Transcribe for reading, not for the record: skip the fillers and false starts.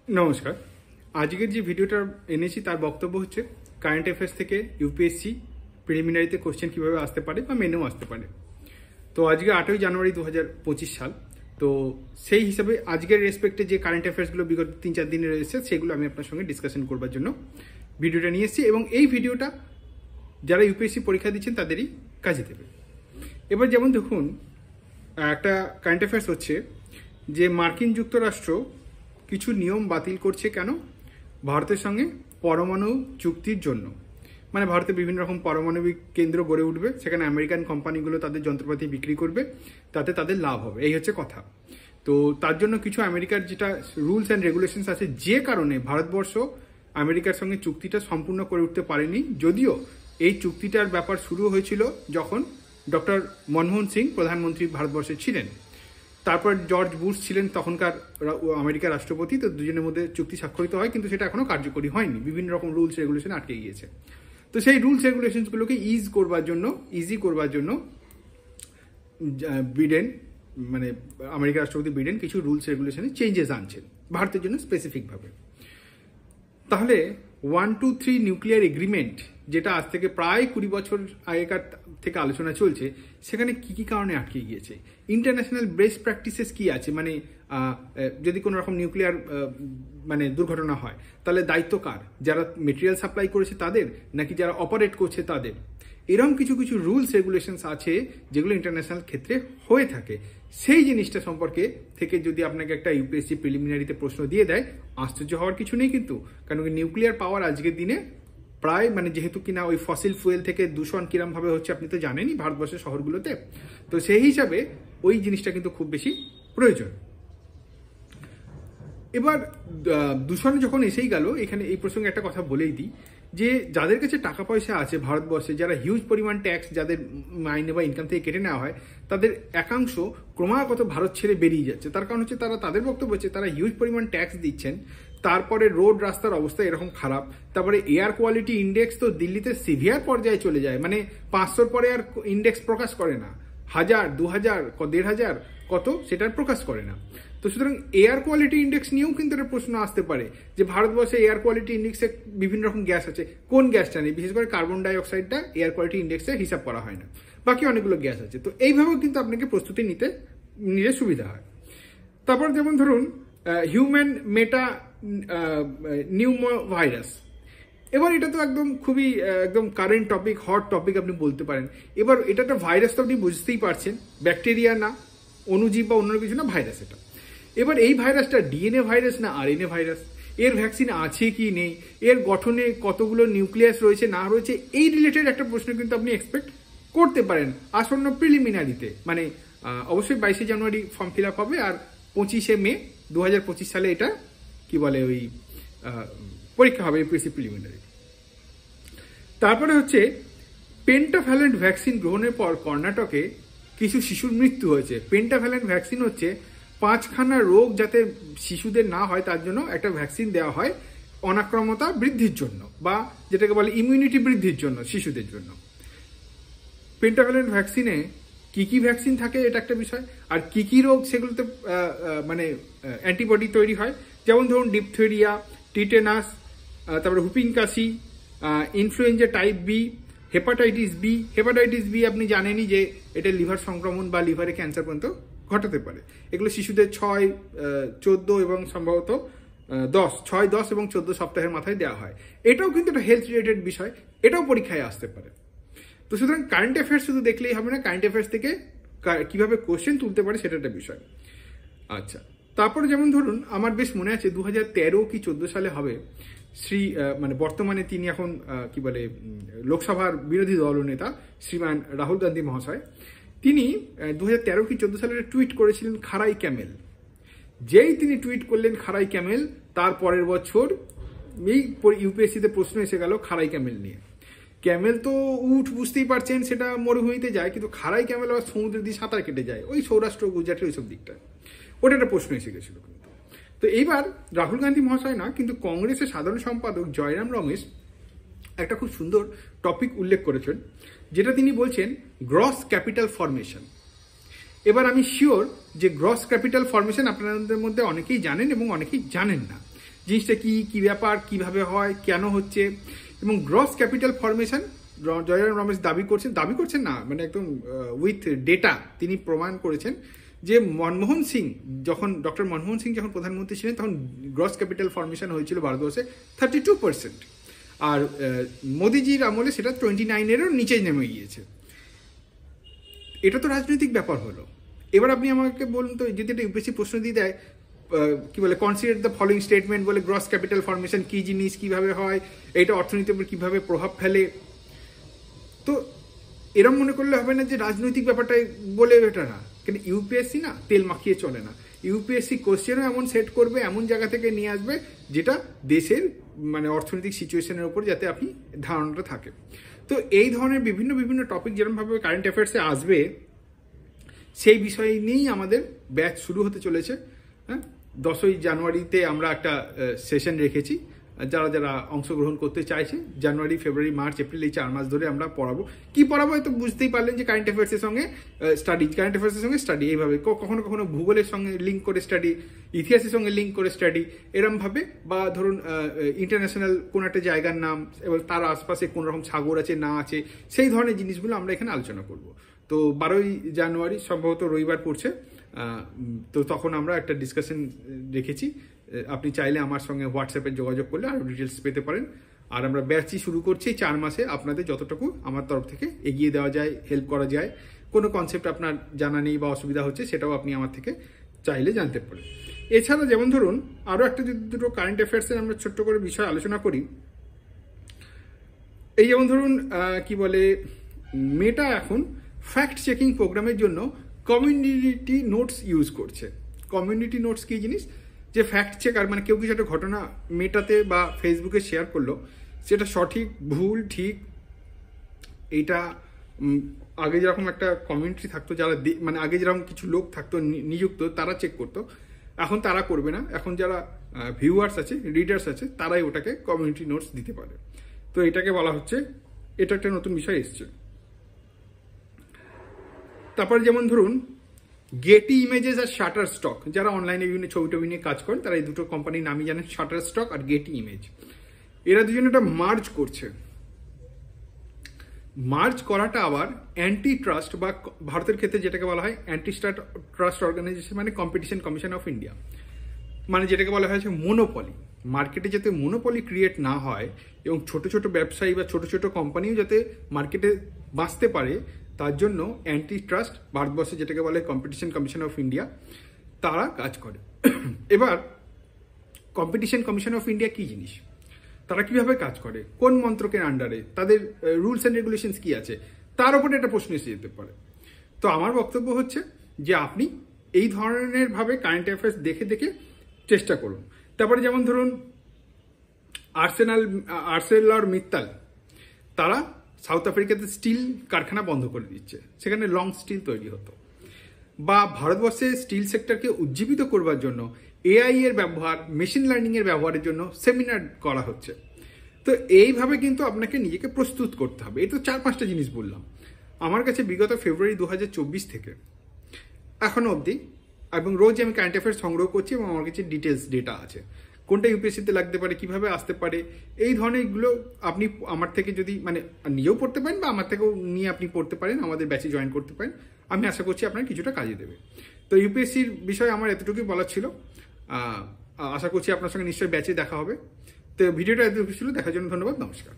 নমস্কার। আজকের যে ভিডিওটা এনেছি তার বক্তব্য হচ্ছে কারেন্ট অ্যাফেয়ার্স থেকে ইউপিএসসি প্রিলিমিনারিতে কোশ্চেন কিভাবে আসতে পারে বা মেনেও আসতে পারে। তো আজকে 8ই জানুয়ারি 2025 সাল। তো সেই হিসাবে আজকের রেসপেক্টে যে কারেন্ট অ্যাফেয়ার্সগুলো বিগত 3-4 দিনে রয়েছে সেগুলো আমি আপনার সঙ্গে ডিসকাশন করবার জন্য ভিডিওটা নিয়ে এসেছি এবং এই ভিডিওটা যারা ইউপিএসসি পরীক্ষা দিচ্ছেন তাদেরই কাজে দেবে। এবার যেমন দেখুন, একটা কারেন্ট অ্যাফেয়ার্স হচ্ছে যে মার্কিন যুক্তরাষ্ট্র কিছু নিয়ম বাতিল করছে কেন? ভারতের সঙ্গে পরমাণু চুক্তির জন্য। মানে ভারতে বিভিন্ন রকম পারমাণবিক কেন্দ্র গড়ে উঠবে, সেখানে আমেরিকান কোম্পানিগুলো তাদের যন্ত্রপাতি বিক্রি করবে, তাতে তাদের লাভ হবে, এই হচ্ছে কথা। তো তার জন্য কিছু আমেরিকার যেটা রুলস অ্যান্ড রেগুলেশনস আছে, যে কারণে ভারতবর্ষ আমেরিকার সঙ্গে চুক্তিটা সম্পূর্ণ করে উঠতে পারেনি। যদিও এই চুক্তিটার ব্যাপার শুরু হয়েছিল যখন ডক্টর মনমোহন সিং প্রধানমন্ত্রী ভারতবর্ষে ছিলেন, তারপর জর্জ বুশ ছিলেন তখনকার আমেরিকার রাষ্ট্রপতি। তো দুজনের মধ্যে চুক্তি স্বাক্ষরিত হয়, কিন্তু সেটা এখনো কার্যকরী হয়নি, বিভিন্ন রকম রুলস রেগুলেশন আটকে গিয়েছে। তো সেই রুলস রেগুলেশনসগুলোকে ইজি করবার জন্য বিডেন, মানে আমেরিকার রাষ্ট্রপতি বিডেন কিছু রুলস রেগুলেশনে চেঞ্জেস আনছেন ভারতের জন্য স্পেসিফিকভাবে। তাহলে 1-2-3 নিউক্লিয়ার এগ্রিমেন্ট, যেটা আজ থেকে প্রায় 20 বছর আগেকার থেকে আলোচনা চলছে, সেখানে কি কি কারণে আটকে গিয়েছে? ইন্টারন্যাশনাল বেস্ট প্র্যাকটিসেস কি আছে? মানে যদি কোনো রকম নিউক্লিয়ার মানে দুর্ঘটনা হয় তাহলে দায়িত্ব কার? যারা মেটেরিয়াল সাপ্লাই করেছে তাদের, নাকি যারা অপারেট করছে তাদের? এরকম কিছু কিছু রুলস রেগুলেশনস আছে যেগুলো ইন্টারন্যাশনাল ক্ষেত্রে হয়ে থাকে। সেই জিনিসটা সম্পর্কে থেকে যদি আপনাকে একটা ইউপিএসসি প্রিলিমিনারিতে প্রশ্ন দিয়ে দেয়, আশ্চর্য হওয়ার কিছু নেই কিন্তু। কারণ নিউক্লিয়ার পাওয়ার আজকের দিনে প্রায়, মানে যেহেতু কিনা ওই ফসিল ফুয়েল থেকে দূষণ কিরম ভাবে হচ্ছে আপনি তো জানেনই ভারতবর্ষের শহরগুলোতে, তো সেই হিসাবে ওই জিনিসটা কিন্তু খুব বেশি প্রয়োজন। এবার দূষণ যখন এসেই গেল, এখানে এই প্রসঙ্গে একটা কথা বলেই দিই যে যাদের কাছে টাকা পয়সা আছে ভারতবর্ষে, যারা হিউজ পরিমাণ ট্যাক্স যাদের মাইনে বা ইনকাম থেকে কেটে নেওয়া হয়, তাদের একাংশ ক্রমাগত ভারত ছেড়ে বেরিয়ে যাচ্ছে। তার কারণ হচ্ছে তাদের বক্তব্য হচ্ছে তারা হিউজ পরিমাণ ট্যাক্স দিচ্ছেন, তারপরে রোড রাস্তার অবস্থা এরকম খারাপ, তারপরে এয়ার কোয়ালিটি ইন্ডেক্স তো দিল্লিতে সিভিয়ার পর্যায়ে চলে যায়, মানে 500-র পরে আর ইন্ডেক্স প্রকাশ করে না, 1000, 2000, 1500 কত সেটার প্রকাশ করে না। তো সুতরাং এয়ার কোয়ালিটি ইন্ডেক্স নিয়েও কিন্তু একটা প্রশ্ন আসতে পারে যে ভারতবর্ষে এয়ার কোয়ালিটি ইন্ডেক্সে বিভিন্ন রকম গ্যাস আছে, কোন গ্যাসটা নেই? বিশেষ করে কার্বন ডাই অক্সাইডটা এয়ার কোয়ালিটি ইন্ডেক্সে হিসাব করা হয় না, বাকি অনেকগুলো গ্যাস আছে। তো এইভাবেও কিন্তু আপনাকে প্রস্তুতি নিতে সুবিধা হয়। তারপর যেমন ধরুন হিউম্যান মেটা নিউমো ভাইরাস। এবার এটা তো একদম খুবই একদম কারেন্ট টপিক, হট টপিক আপনি বলতে পারেন। এবার এটা একটা ভাইরাস, তো আপনি বুঝতেই পারছেন, ব্যাকটেরিয়া না, অণুজীব বা অন্য কিছু না, ভাইরাস এটা। এবার এই ভাইরাসটা ডিএনএ ভাইরাস না আরএনএ ভাইরাস? এর ভ্যাকসিন আছে কি নেই? এর গঠনে কতগুলো নিউক্লিয়াস রয়েছে না রয়েছে? এই রিলেটেড একটা প্রশ্ন কিন্তু আপনি এক্সপেক্ট করতে পারেন আসন্ন প্রিলিমিনারিতে। মানে অবশ্যই 22শে জানুয়ারি ফর্ম ফিল আপ হবে, আর 25শে মে 2025 সালে এটা কি বলে ওই পরীক্ষা হবে, ইউপিএসসি প্রিলিমিনারি। তারপরে হচ্ছে পেন্টাভ্যালেন্ট ভ্যাকসিন গ্রহণের পর কর্ণাটকে কিছু শিশুর মৃত্যু হয়েছে। পেন্টাভ্যালেন্ট ভ্যাকসিন হচ্ছে 5খানা রোগ যাতে শিশুদের না হয় তার জন্য একটা ভ্যাকসিন দেওয়া হয়, অনাক্রমতা বৃদ্ধির জন্য, বা যেটাকে বলে ইমিউনিটি বৃদ্ধির জন্য শিশুদের জন্য। পেন্টাভ্যালেন্ট ভ্যাকসিনে কি কি ভ্যাকসিন থাকে এটা একটা বিষয়, আর কি কি রোগ সেগুলোতে মানে অ্যান্টিবডি তৈরি হয়। যেমন ধরুন ডিপথেরিয়া, টিটেনাস, তারপরে হুপিং কাশি, influenza type B, hepatitis B. Hepatitis B আপনি জানেনই যে এটা লিভার সংক্রমণ বা লিভারে ক্যান্সার পর্যন্ত ঘটাতে পারে। এগুলো শিশুদের 6, 14 এবং সম্ভবত 6, 10 এবং 14 সপ্তাহের মাথায় দেওয়া হয়। এটাও কিন্তু একটা হেলথ রিলেটেড বিষয়, এটাও পরীক্ষায় আসতে পারে। তো সুতরাং কারেন্ট অ্যাফেয়ার্স শুধু দেখলেই হবে না, কারেন্ট অ্যাফেয়ার্স থেকে কিভাবে কোশ্চেন তুলতে পারে সেটা একটা বিষয়। আচ্ছা, তারপরে যেমন ধরুন আমার বেশ মনে আছে 2013 কি 14 সালে হবে, মানে বর্তমানে তিনি এখন কি বলে লোকসভার বিরোধী দলনেতা শ্রীমান রাহুল গান্ধী মহাশয়, তিনি 2013 কি 14 সালে টুইট করেছিলেন খাড়াই ক্যামেল। যেই তিনি টুইট করলেন খাড়াই ক্যামেল, তার পরের বছর এই ইউপিএসসিতে প্রশ্ন এসে গেল খাড়াই ক্যামেল নিয়ে। ক্যামেল তো উঠ, বুঝতেই পারছেন, সেটা মরুভূমিতে যায়, কিন্তু খাড়াই ক্যামেল আবার সমুদ্রের দিয়ে সাঁতার কেটে যায়, ওই সৌরাষ্ট্র গুজরাটের ওইসব দিকটা। ওটা একটা প্রশ্ন এসে গেছিল কিন্তু। তো এইবার রাহুল গান্ধী মহাশয় না, কিন্তু কংগ্রেসের সাধারণ সম্পাদক জয়রাম রমেশ একটা খুব সুন্দর টপিক উল্লেখ করেছেন, যেটা তিনি বলছেন গ্রস ক্যাপিটাল ফরমেশন। এবার আমি শিওর যে গ্রস ক্যাপিটাল ফরমেশন আপনাদের মধ্যে অনেকেই জানেন এবং অনেকেই জানেন না। জিনিসটা কি ব্যাপার, কিভাবে হয়, কেন হচ্ছে, এবং gross capital formation Jairam Ramesh দাবি করছেন না, মানে একদম উইথ ডেটা তিনি প্রমাণ করেছেন যে ডক্টর মনমোহন সিং যখন প্রধানমন্ত্রী ছিলেন তখন গ্রস ক্যাপিটাল ফরমেশন হয়েছিল ভারতবর্ষে 32%, আর মোদিজির আমলে সেটা 29-এরও নিচে নেমে গিয়েছে। এটা তো রাজনৈতিক ব্যাপার হলো। এবার আপনি আমাকে বলুন তো, যদি একটা ইউপিএসসি প্রশ্ন দিয়ে দেয় কি বলে, কনসিডার দ্য ফলোইং স্টেটমেন্ট, বলে গ্রস ক্যাপিটাল ফরমেশন কি জিনিস, কিভাবে হয়, এটা অর্থনীতির উপর কিভাবে প্রভাব ফেলে, তো এরম মনে করলে হবে না যে রাজনৈতিক ব্যাপারটাই বলে এটা না। কিন্তু ইউপিএসসি না তেল মাখিয়ে চলে না। ইউপিএসসি কোশ্চেনও এমন সেট করবে, এমন জায়গা থেকে নিয়ে আসবে যেটা দেশের মানে অর্থনৈতিক সিচুয়েশনের উপর যাতে আপনি ধারণাটা থাকে। তো এই ধরনের বিভিন্ন টপিক যেরকমভাবে কারেন্ট অ্যাফেয়ার্সে আসবে সেই বিষয় নিয়েই আমাদের ব্যাচ শুরু হতে চলেছে। হ্যাঁ, 10ই জানুয়ারিতে আমরা একটা সেশন রেখেছি। যারা অংশগ্রহণ করতে চাইছে, জানুয়ারি, ফেব্রুয়ারি, মার্চ, এপ্রিল, এই 4 মাস ধরে আমরা পড়াবো। কি পড়াবো তো বুঝতেই পারলেন যে কারেন্ট অ্যাফেয়ার্সের সঙ্গে স্টাডি, এইভাবে কখনো ভূগোলের সঙ্গে লিঙ্ক করে স্টাডি, ইতিহাসের সঙ্গে লিঙ্ক করে স্টাডি, এরমভাবে, বা ধরুন ইন্টারন্যাশনাল কোন একটা জায়গার নাম এবং তার আশপাশে কোন রকম সাগর আছে না আছে, সেই ধরনের জিনিসগুলো আমরা এখানে আলোচনা করব। তো 12ই জানুয়ারি সম্ভবত রবিবার পড়ছে, তো তখন আমরা একটা ডিসকাশন রেখেছি। আপনি চাইলে আমার সঙ্গে হোয়াটসঅ্যাপে যোগাযোগ করলে আরো ডিটেলস পেতে পারেন। আর আমরা ব্যাচই শুরু করছি 4 মাসে। আপনাদের যতটুকু আমার তরফ থেকে এগিয়ে দেওয়া যায়, হেল্প করা যায়, কোনো কনসেপ্ট আপনার জানা নেই বা অসুবিধা হচ্ছে, সেটাও আপনি আমার থেকে চাইলে জানতে পারেন। এছাড়া যেমন ধরুন আরো একটা দুটো কারেন্ট অ্যাফেয়ার্সের আমরা ছোট্ট করে বিষয় আলোচনা করি। এই যেমন ধরুন কি বলে, মেটা এখন ফ্যাক্ট চেকিং প্রোগ্রামের জন্য কমিউনিটি নোটস ইউজ করছে। কমিউনিটি নোটস কি জিনিস, যে ফ্যাক্ট চেকার, মানে কেউ কিছু একটা ঘটনা মেটাতে বা ফেসবুকে শেয়ার করলো, সেটা সঠিক ভুল ঠিক, এইটা আগে যেরকম একটা কমিউনিটি থাকতো, যারা মানে আগে যেরকম কিছু লোক থাকতো নিযুক্ত, তারা চেক করতো, এখন তারা করবে না। এখন যারা ভিউয়ার্স আছে, রিডার্স আছে, তারাই ওটাকে কমিউনিটি নোটস দিতে পারে। তো এটাকে বলা হচ্ছে, এটা একটা নতুন বিষয় এসছে। তারপরে যেমন ধরুন গেটি ইমেজেস আর শাটারস্টক, যারা অনলাইনে বিভিন্ন ছবি টবি নিয়ে কাজ করেন, তারা এই দুটো কোম্পানির নামই জানেন, শাটারস্টক আর গেটি ইমেজ। এরা দুজনে একটা মার্জ করছে। মার্জ করাটা আবার অ্যান্টি ট্রাস্ট, বা ভারতের ক্ষেত্রে যেটাকে বলা হয় অ্যান্টি ট্রাস্ট অর্গানাইজেশন, মানে কম্পিটিশন কমিশন অফ ইন্ডিয়া, মানে যেটাকে বলা হয়েছে মোনোপলি। মার্কেটে যাতে মোনোপলি ক্রিয়েট না হয় এবং ছোট ছোট ব্যবসায়ী বা ছোট ছোট কোম্পানিও যাতে মার্কেটে বাঁচতে পারে, তার জন্য অ্যান্টি ট্রাস্ট ভারতবর্ষে যেটাকে বলে কম্পিটিশন কমিশন অফ ইন্ডিয়া, তারা কাজ করে। এবার কম্পিটিশন কমিশন অফ ইন্ডিয়া কি জিনিস, তারা কিভাবে কাজ করে, কোন মন্ত্রকের আন্ডারে, তাদের রুলস অ্যান্ড রেগুলেশনস কি আছে, তার উপরে একটা প্রশ্ন এসে যেতে পারে। তো আমার বক্তব্য হচ্ছে যে আপনি এই ধরনের ভাবে কারেন্ট অ্যাফেয়ার্স দেখে দেখে চেষ্টা করুন। তারপরে যেমন ধরুন আর্সেলার মিত্তাল, তারা সাউথ আফ্রিকাতে স্টিল কারখানা বন্ধ করে দিচ্ছে, সেখানে লং স্টিল তৈরি হতো। বা ভারতবর্ষে স্টিল সেক্টরকে উজ্জীবিত করবার জন্য এআই এর ব্যবহার, মেশিন লার্নিং এর ব্যবহারের জন্য সেমিনার করা হচ্ছে। তো এইভাবে কিন্তু আপনাকে নিজেকে প্রস্তুত করতে হবে। এই তো 4-5টা জিনিস বললাম। আমার কাছে বিগত ফেব্রুয়ারি 2024 থেকে এখনো অবধি, এবং রোজ আমি কারেন্ট অ্যাফেয়ার্স সংগ্রহ করছি এবং আমার কাছে ডিটেলস ডেটা আছে, কোনটা ইউপিএসসিতে লাগতে পারে, কিভাবে আসতে পারে, এই ধরনের এগুলো আপনি আমার থেকে যদি মানে নিজেও পড়তে পারেন বা আমার থেকেও নিয়ে আপনি পড়তে পারেন, আমাদের ব্যাচে জয়েন করতে পারেন। আমি আশা করছি আপনার কিছুটা কাজে দেবে। তো ইউপিএসসির বিষয়ে আমার এতটুকুই বলার ছিল। আশা করছি আপনার সঙ্গে নিশ্চয়ই ব্যাচে দেখা হবে। তো ভিডিওটা এতটুকু ছিল, দেখার জন্য ধন্যবাদ, নমস্কার।